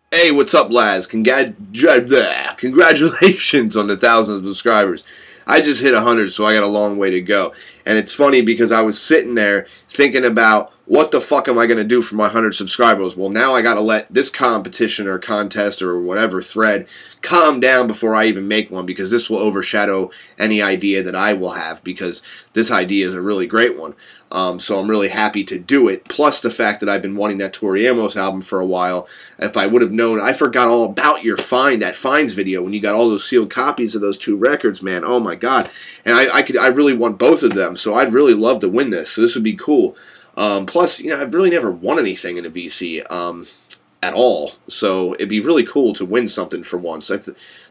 Hey, what's up, Laz? Congratulations on the 1,000 subscribers. I just hit 100, so I got a long way to go. And it's funny because I was sitting there thinking about what the fuck am I going to do for my 100 subscribers? Well, now I got to let this competition or contest or whatever thread calm down before I even make one, because this will overshadow any idea that I will have, because this idea is a really great one. So I'm really happy to do it, plus the fact that I've been wanting that Tori Amos album for a while. If I would have known, I forgot all about your that Finds video when you got all those sealed copies of those two records, man. Oh my god. And I really want both of them, so I'd really love to win this. So this would be cool. Plus, you know, I've really never won anything in a VC at all, so it'd be really cool to win something for once.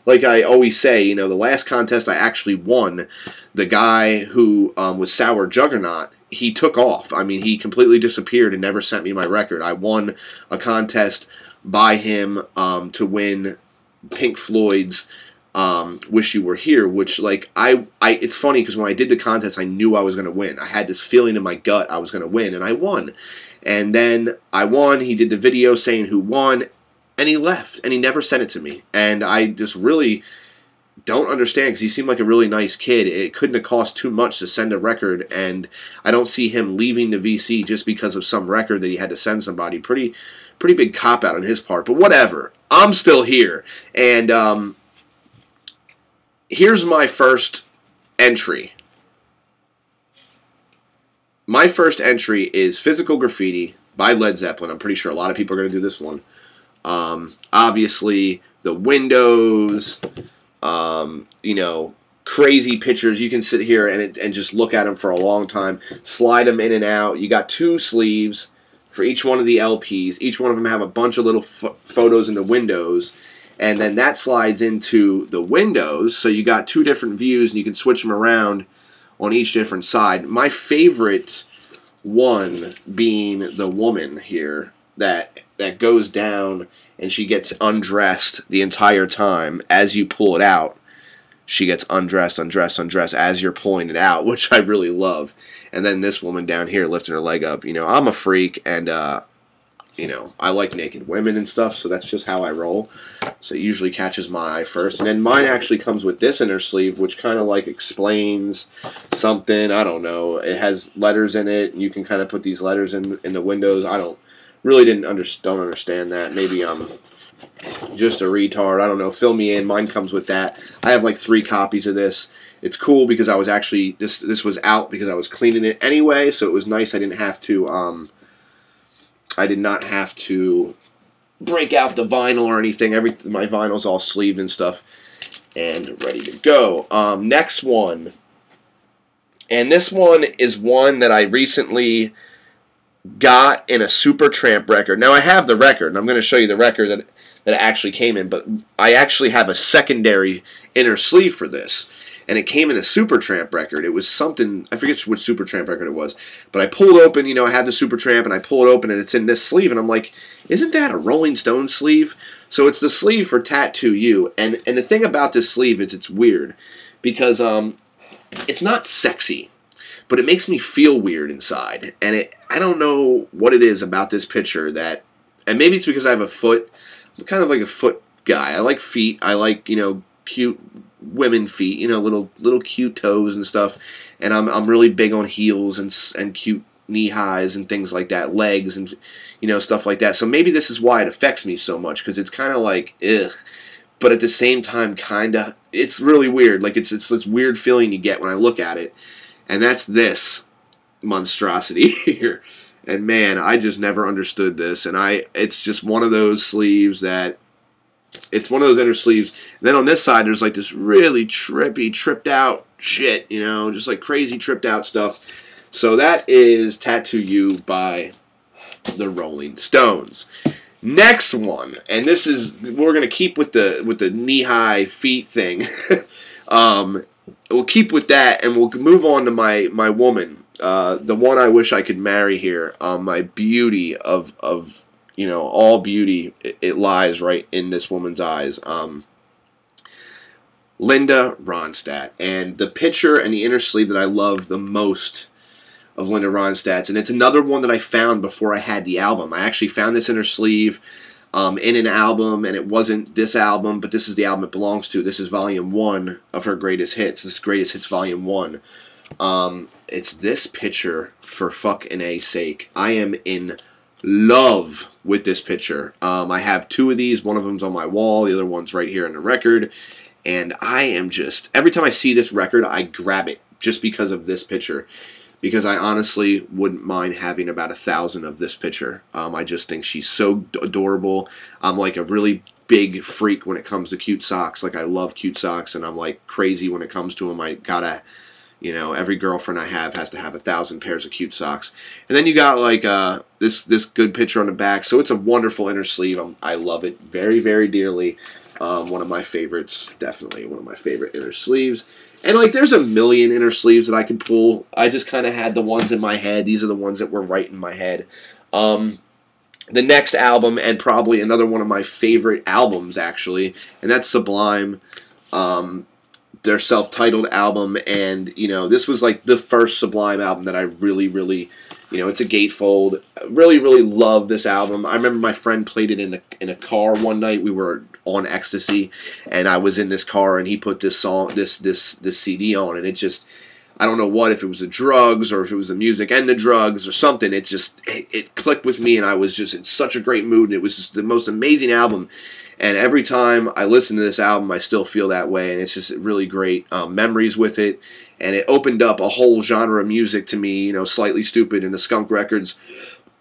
Like I always say, you know, the last contest I actually won, the guy who was Sour Juggernaut, he took off. I mean, he completely disappeared and never sent me my record. I won a contest by him to win Pink Floyd's Wish You Were Here, which, like, it's funny because when I did the contest, I knew I was going to win. I had this feeling in my gut I was going to win, and I won. And then I won. He did the video saying who won, and he left, and he never sent it to me. And I just really don't understand, because he seemed like a really nice kid. It couldn't have cost too much to send a record, and I don't see him leaving the VC just because of some record that he had to send somebody. Pretty big cop-out on his part, but whatever. I'm still here, and here's my first entry. My first entry is Physical Graffiti by Led Zeppelin. I'm pretty sure a lot of people are going to do this one. Obviously, the windows, you know, crazy pictures. You can sit here and just look at them for a long time, slide them in and out. You got two sleeves for each one of the LPs. Each one of them have a bunch of little photos in the windows, and then that slides into the windows, so you got two different views, and you can switch them around on each different side. My favorite one being the woman here that goes down, and she gets undressed the entire time. As you pull it out, she gets undressed as you're pulling it out, which I really love. And then this woman down here lifting her leg up. You know, I'm a freak, and you know, I like naked women and stuff, so that's just how I roll. So it usually catches my eye first. And then mine actually comes with this inner sleeve, which kind of like explains something. I don't know. It has letters in it, and you can kind of put these letters in the windows. I don't understand that. Maybe I'm just a retard. I don't know. Fill me in. Mine comes with that. I have like 3 copies of this. It's cool because I was actually, this was out because I was cleaning it anyway, so it was nice. I didn't have to, I did not have to break out the vinyl or anything. My vinyl's all sleeved and stuff and ready to go. Next one. And this one is one that I recently got in a Supertramp record. Now I have the record, and I'm going to show you the record that it actually came in, but I actually have a secondary inner sleeve for this. And it came in a Supertramp record. It was something, I forget which Supertramp record it was, but I pulled open, you know, I had the Supertramp, and I pull it open, and it's in this sleeve, and I'm like, isn't that a Rolling Stone sleeve? So it's the sleeve for Tattoo You, and the thing about this sleeve is it's weird, because it's not sexy, but it makes me feel weird inside, and I don't know what it is about this picture that, and maybe it's because I have a foot. I'm kind of like a foot guy. I like feet. I like, you know, cute women feet, you know, little cute toes and stuff, and I'm really big on heels and cute knee highs and things like that, legs and, you know, stuff like that. So maybe this is why it affects me so much, because it's kind of like ugh, but at the same time, kind of, it's really weird. Like it's this weird feeling you get when I look at it, and that's this monstrosity here. And man, I just never understood this, and it's just one of those sleeves that. It's one of those inner sleeves. And then on this side, there's like this really tripped out shit, you know, just like crazy tripped out stuff. So that is Tattoo You by the Rolling Stones. Next one, and this is, we're gonna keep with the knee-high feet thing. We'll keep with that, and we'll move on to my woman, the one I wish I could marry here. My beauty of you know, all beauty, it lies right in this woman's eyes. Linda Ronstadt. And the picture and the inner sleeve that I love the most of Linda Ronstadt's, and it's another one that I found before I had the album. I actually found this inner sleeve in an album, and it wasn't this album, but this is the album it belongs to. This is Volume 1 of her Greatest Hits. This is Greatest Hits Volume 1. It's this picture, for fucking A's sake. I am in love with this picture. I have 2 of these. One of them's on my wall. The other one's right here in the record. And I am just, every time I see this record, I grab it just because of this picture. Because I honestly wouldn't mind having about 1,000 of this picture. I just think she's so adorable. I'm like a really big freak when it comes to cute socks. Like, I love cute socks, and I'm like crazy when it comes to them. I gotta, you know, every girlfriend I have has to have 1,000 pairs of cute socks. And then you got like this good picture on the back. So it's a wonderful inner sleeve. I love it very, very dearly. One of my favorites, definitely one of my favorite inner sleeves. And like, there's a million inner sleeves that I could pull. I just kind of had the ones in my head. These are the ones that were right in my head. The next album, and probably another one of my favorite albums, actually, and that's Sublime. Their self-titled album, and, you know, this was like the first Sublime album that I really, really, you know, it's a gatefold. Really, really love this album. I remember my friend played it in a car one night. We were on ecstasy, and I was in this car, and he put this song, this CD on, and it just, I don't know what, if it was the drugs or if it was the music and the drugs or something. It just, it clicked with me, and I was just in such a great mood, and it was just the most amazing album. And every time I listen to this album, I still feel that way, and it's just really great memories with it. And it opened up a whole genre of music to me, you know, Slightly Stoopid and the Skunk Records,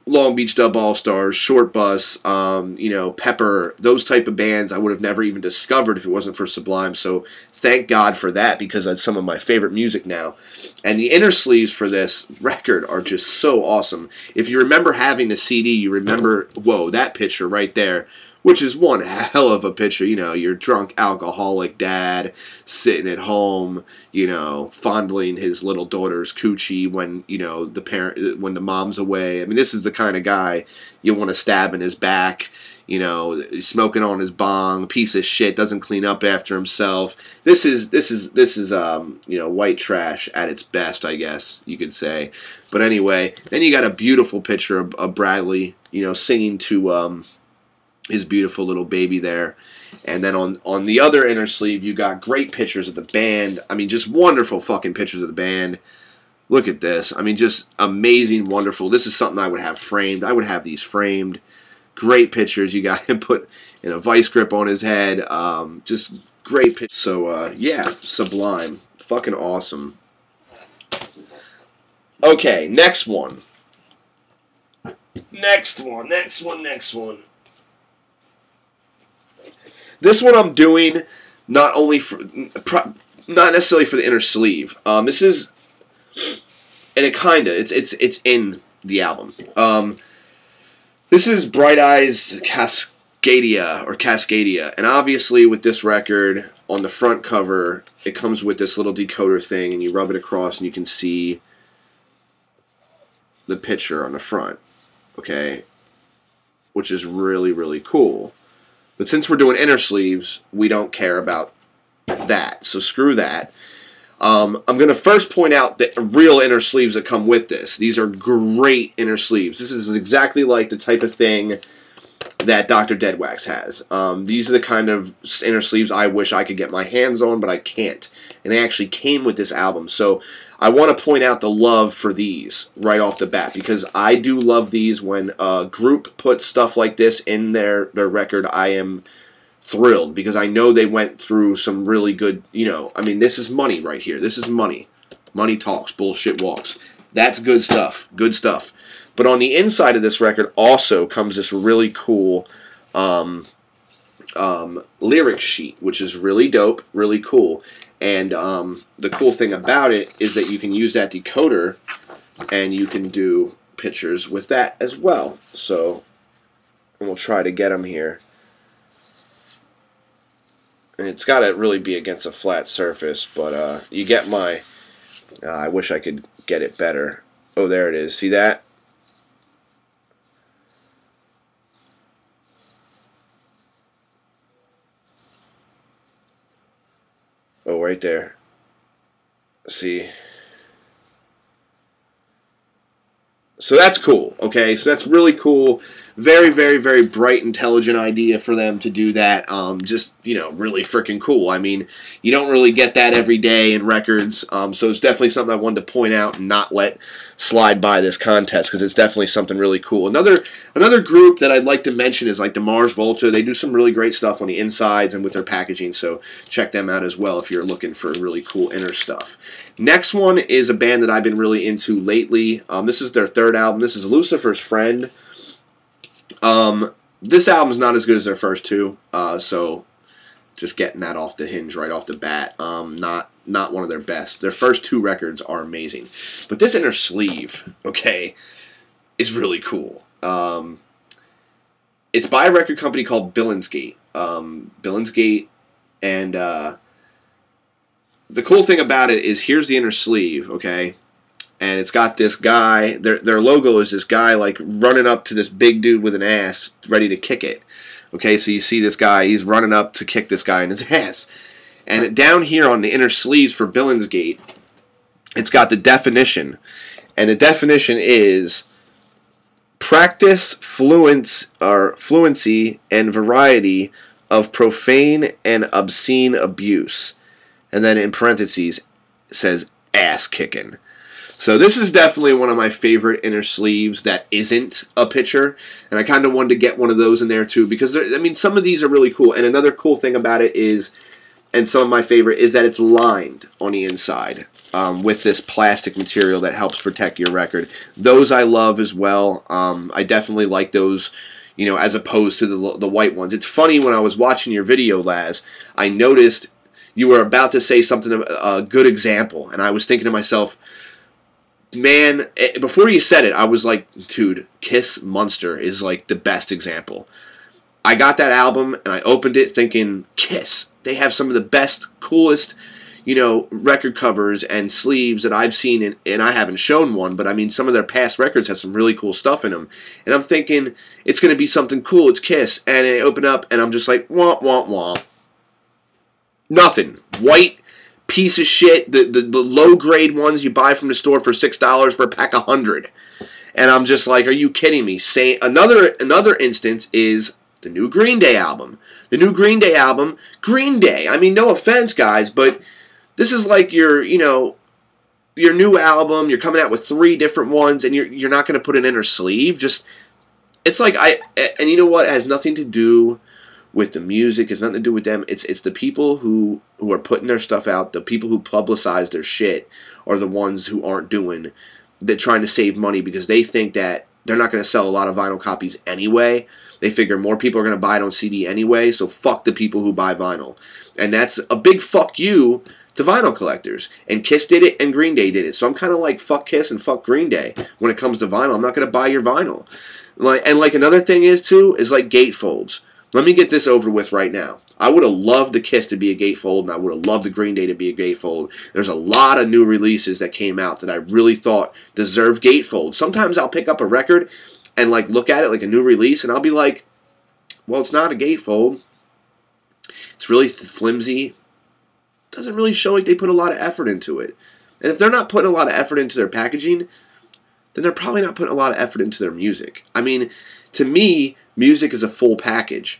Long Beach Dub All-Stars, Short Bus, you know, Pepper, those type of bands I would have never even discovered if it wasn't for Sublime. So thank God for that, because that's some of my favorite music now. And the inner sleeves for this record are just so awesome. If you remember having the CD, you remember, whoa, that picture right there, which is one hell of a picture. You know, your drunk alcoholic dad sitting at home, you know, fondling his little daughter's coochie when, you know, when the mom's away. I mean, this is the kind of guy you want to stab in his back. You know, smoking on his bong, piece of shit, doesn't clean up after himself. This is you know, white trash at its best, I guess you could say. But anyway, then you got a beautiful picture of Bradley, you know, singing to his beautiful little baby there. And then on the other inner sleeve, you got great pictures of the band. I mean, just wonderful fucking pictures of the band. Look at this. I mean, just amazing, wonderful. This is something I would have framed. I would have these framed. Great pictures. You got him put in a vice grip on his head. Just great pictures. So, yeah, Sublime. Fucking awesome. Okay, next one. Next one. This one I'm doing not only for, not necessarily for the inner sleeve. This is, and it kinda, it's in the album. This is Bright Eyes Cascadia, and obviously with this record on the front cover, it comes with this little decoder thing, and you rub it across, and you can see the picture on the front. Okay, which is really, really cool. But since we're doing inner sleeves, we don't care about that. So screw that. I'm going to first point out the real inner sleeves that come with this. These are great inner sleeves. This is exactly like the type of thing that Dr. Deadwax has. These are the kind of inner sleeves I wish I could get my hands on, but I can't. And they actually came with this album. So I want to point out the love for these right off the bat, because I do love these. When a group puts stuff like this in their record, I am thrilled, because I know they went through some really good, you know, I mean, this is money right here. This is money. Money talks, bullshit walks. That's good stuff. Good stuff. But on the inside of this record also comes this really cool lyric sheet, which is really dope, really cool. And the cool thing about it is that you can use that decoder and you can do pictures with that as well. So, and we'll try to get them here. And it's got to really be against a flat surface, but you get my... I wish I could get it better. Oh, there it is. See that? Oh, right there. See? So that's cool, okay? So that's really cool. very, very, very bright, intelligent idea for them to do that. Just, really freaking cool. I mean, you don't really get that every day in records, so it's definitely something I wanted to point out and not let slide by this contest, because it's definitely something really cool. Another group that I'd like to mention is like the Mars Volta. They do some really great stuff on the insides and with their packaging, so check them out as well if you're looking for really cool inner stuff. Next one is a band that I've been really into lately. This is their third album. This is Lucifer's Friend. This album's not as good as their first two, so just getting that off the hinge right off the bat. Not one of their best. Their first two records are amazing, but this inner sleeve, okay, is really cool. It's by a record company called Billingsgate. Billingsgate, and the cool thing about it is here's the inner sleeve, okay. And it's got this guy, their logo is this guy like running up to this big dude with an ass ready to kick it. Okay, so you see this guy, he's running up to kick this guy in his ass. And down here on the inner sleeves for Billingsgate, it's got the definition. And the definition is practice, fluency, and variety of profane and obscene abuse. And then in parentheses it says ass kicking. So this is definitely one of my favorite inner sleeves that isn't a picture, and I kind of wanted to get one of those in there too, because some of these are really cool. And another cool thing about it is, and some of my favorite, is that it's lined on the inside with this plastic material that helps protect your record. Those I love as well. I definitely like those, as opposed to the white ones. It's funny, when I was watching your video, Laz, I noticed you were about to say something, a good example, and I was thinking to myself, man, before you said it, I was like, dude, Kiss Monster is like the best example. I got that album and I opened it thinking, Kiss, they have some of the best, coolest, record covers and sleeves that I've seen, and I haven't shown one, but I mean, some of their past records have some really cool stuff in them. And I'm thinking, it's going to be something cool, it's Kiss. And I open up and I'm just like, wah, wah, wah. Nothing. White piece of shit, the low grade ones you buy from the store for $6 for a pack of 100, and I'm just like, are you kidding me? Another instance is the new Green Day album. The new Green Day album, Green Day. I mean, no offense, guys, but this is like your new album. You're coming out with 3 different ones, and you're not going to put an inner sleeve. Just, it's like and you know what? It has nothing to do with the music. It's nothing to do with them. It's the people who are putting their stuff out, the people who publicize their shit, are the ones who aren't doing, they're trying to save money because they think that they're not going to sell a lot of vinyl copies anyway. They figure more people are going to buy it on CD anyway, so fuck the people who buy vinyl. And that's a big fuck you to vinyl collectors. And Kiss did it and Green Day did it. So I'm kind of like, fuck Kiss and fuck Green Day when it comes to vinyl. I'm not going to buy your vinyl. And another thing is too, is like gatefolds. Let me get this over with right now. I would have loved the Kiss to be a gatefold, and I would have loved the Green Day to be a gatefold. There's a lot of new releases that came out that I really thought deserved gatefolds. Sometimes I'll pick up a record and look at it like a new release, and I'll be like, well, it's not a gatefold. It's really flimsy. It doesn't really show like they put a lot of effort into it. And if they're not putting a lot of effort into their packaging, then they're probably not putting a lot of effort into their music. I mean, to me, music is a full package.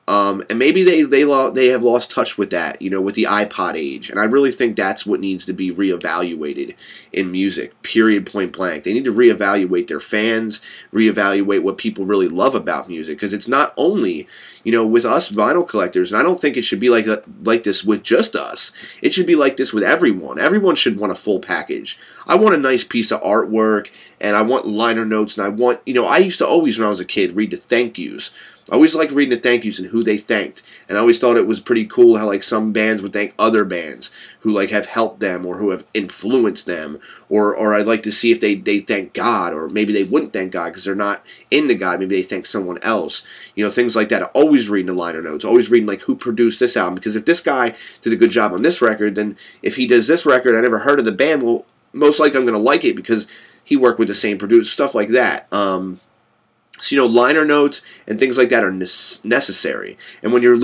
And maybe they have lost touch with that, with the iPod age. And I really think that's what needs to be reevaluated in music, period, point blank. They need to reevaluate their fans, reevaluate what people really love about music. Because it's not only, with us vinyl collectors, and I don't think it should be like this with just us. It should be like this with everyone. Everyone should want a full package. I want a nice piece of artwork, and I want liner notes, and I want, I used to always, when I was a kid, read the thank yous. I always liked reading the thank yous and who they thanked. And I always thought it was pretty cool how some bands would thank other bands who have helped them or who have influenced them. Or I'd like to see if they thank God, or maybe they wouldn't thank God because they're not into God. Maybe they thank someone else. Things like that. Always reading the liner notes. Always reading who produced this album. Because if this guy did a good job on this record, then if he does this record, I never heard of the band, well, most likely I'm going to like it because he worked with the same producer. Stuff like that. So, liner notes and things like that are necessary. And when you're on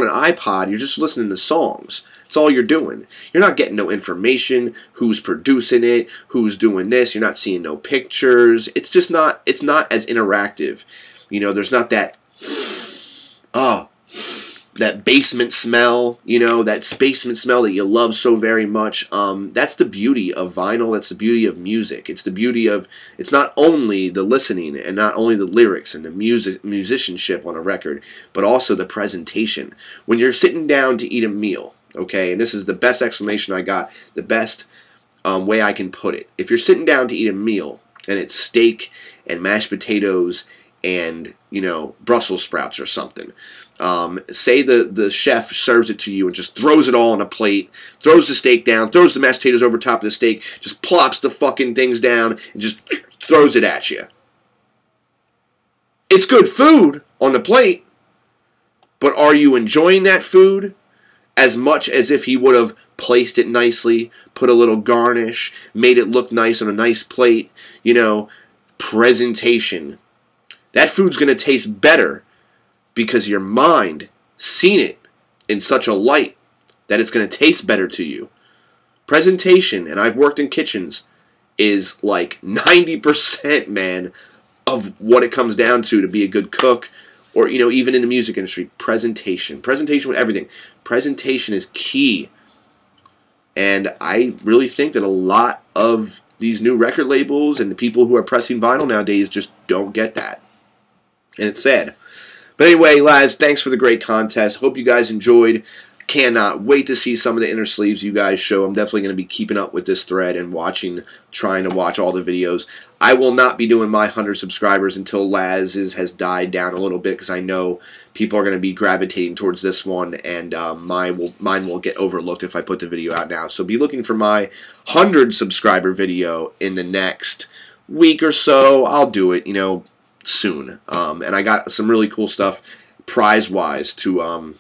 an iPod, you're just listening to songs. That's all you're doing. You're not getting no information, who's producing it, who's doing this. You're not seeing no pictures. It's just not, it's not as interactive You know, there's not that, that basement smell, you know, that basement smell that you love so very much. That's the beauty of vinyl. That's the beauty of music. It's the beauty of, it's not only the listening and not only the lyrics and the musicianship on a record, but also the presentation. When you're sitting down to eat a meal, okay, and this is the best explanation I got, the best way I can put it. If you're sitting down to eat a meal and it's steak and mashed potatoes and, you know, Brussels sprouts or something. Say the chef serves it to you and just throws it all on a plate, throws the steak down, throws the mashed potatoes over top of the steak, just plops the fucking things down and just throws it at you. It's good food on the plate, but are you enjoying that food as much as if he would have placed it nicely, put a little garnish, made it look nice on a nice plate? You know, presentation. That food's going to taste better because your mind seen it in such a light that it's going to taste better to you. Presentation, and I've worked in kitchens, is like 90%, man, of what it comes down to be a good cook, or, you know, even in the music industry. Presentation. Presentation with everything. Presentation is key. And I really think that a lot of these new record labels and the people who are pressing vinyl nowadays just don't get that. And it's sad. But anyway, Laz, thanks for the great contest. Hope you guys enjoyed. Cannot wait to see some of the inner sleeves you guys show. I'm definitely going to be keeping up with this thread and trying to watch all the videos. I will not be doing my 100 subscribers until Laz'S has died down a little bit, because I know people are going to be gravitating towards this one, and mine will get overlooked if I put the video out now. So be looking for my 100 subscriber video in the next week or so. I'll do it, you know, soon. And I got some really cool stuff prize-wise to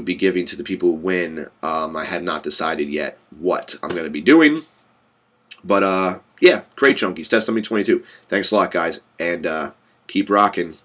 be giving to the people who win. I have not decided yet what I'm going to be doing. But, yeah, great junkies. Test 22. Thanks a lot, guys. And keep rocking.